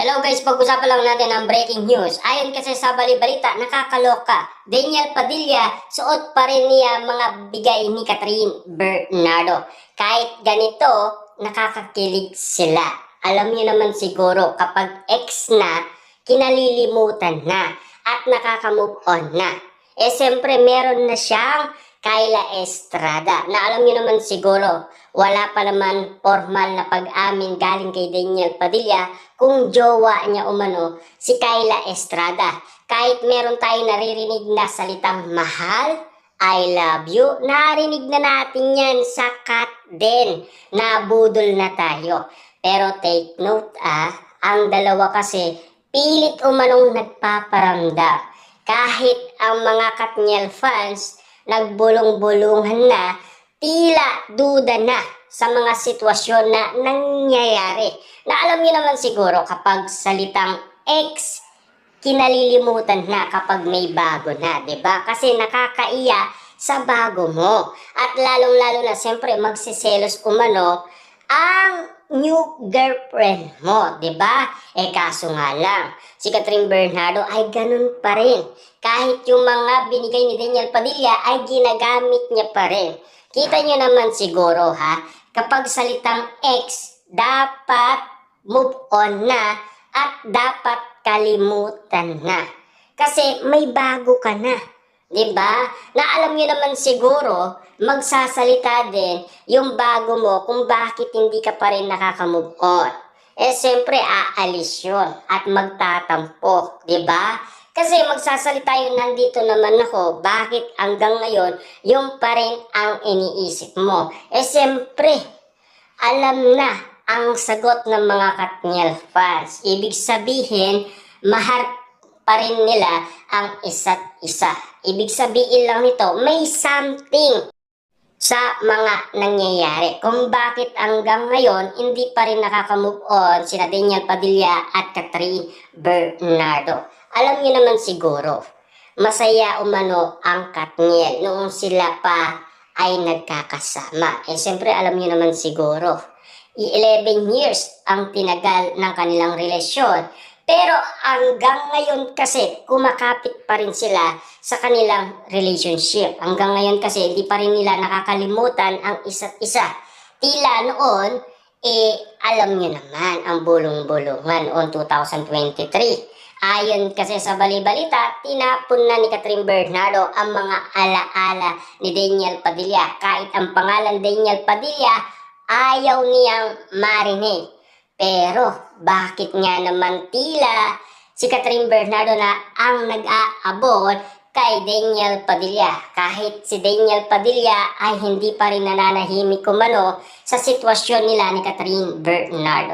Hello guys, pag-usapan lang natin ang breaking news. Ayon kasi sa balibalita, nakakaloka. Daniel Padilla, suot pa rin niya mga bigay ni Catherine Bernardo. Kahit ganito, nakakakilig sila. Alam niyo naman siguro, kapag ex na, kinalilimutan na at nakaka-move on na. Siyempre meron na siyang Kyla Estrada na alam niyo naman siguro, wala pa naman formal na pag-amin galing kay Daniel Padilla kung jowa niya umano si Kyla Estrada. Kahit meron tayong naririnig na salitang mahal, I love you, narinig na natin yan sa cut din. Nabudol na tayo. Pero take note ang dalawa kasi pilit umanong nagpaparamdam. Kahit ang mga Katniel fans nagbulong-bulungan na, tila duda na sa mga sitwasyon na nangyayari. Na alam niyo naman siguro kapag salitang ex, kinalilimutan na kapag may bago na, 'di ba? Kasi nakakaiya sa bago mo. At lalong-lalo na siyempre magsiselos umano ang new girlfriend mo, 'di ba? Kaso nga lang, si Catherine Bernardo ay ganun pa rin. Kahit yung mga binigay ni Daniel Padilla ay ginagamit niya pa rin. Kita niyo naman siguro kapag salitang ex, dapat move on na at dapat kalimutan na. Kasi may bago ka na. Diba? Na alam niyo naman siguro, magsasalita din yung bago mo kung bakit hindi ka pa rin nakaka-move on. Siyempre, aalis yun at magtatampo. Diba? Kasi magsasalita yun, nandito naman ako, bakit hanggang ngayon, yung pa rin ang iniisip mo. Siyempre, alam na ang sagot ng mga Katniel fans. Ibig sabihin, mahal pa rin nila ang isa't isa. Ibig sabihin lang nito, may something sa mga nangyayari. Kung bakit hanggang ngayon, hindi pa rin nakaka-move on sina Daniel Padilla at Catherine Bernardo. Alam niyo naman siguro, masaya umano ang Katniel noong sila pa ay nagkakasama. Siyempre alam niyo naman siguro, 11 years ang tinagal ng kanilang relasyon. Pero hanggang ngayon kasi, kumakapit pa rin sila sa kanilang relationship. Hanggang ngayon kasi, hindi pa rin nila nakakalimutan ang isa't isa. Tila noon, alam niyo naman ang bulong-bulungan noong 2023. Ayon kasi sa balibalita, tinapon na ni Catherine Bernardo ang mga alaala ni Daniel Padilla. Kahit ang pangalan Daniel Padilla, ayaw niyang marinig. Pero bakit nga naman tila si Catherine Bernardo na ang nag-aabot kay Daniel Padilla? Kahit si Daniel Padilla ay hindi pa rin nananahimik kumano sa sitwasyon nila ni Catherine Bernardo.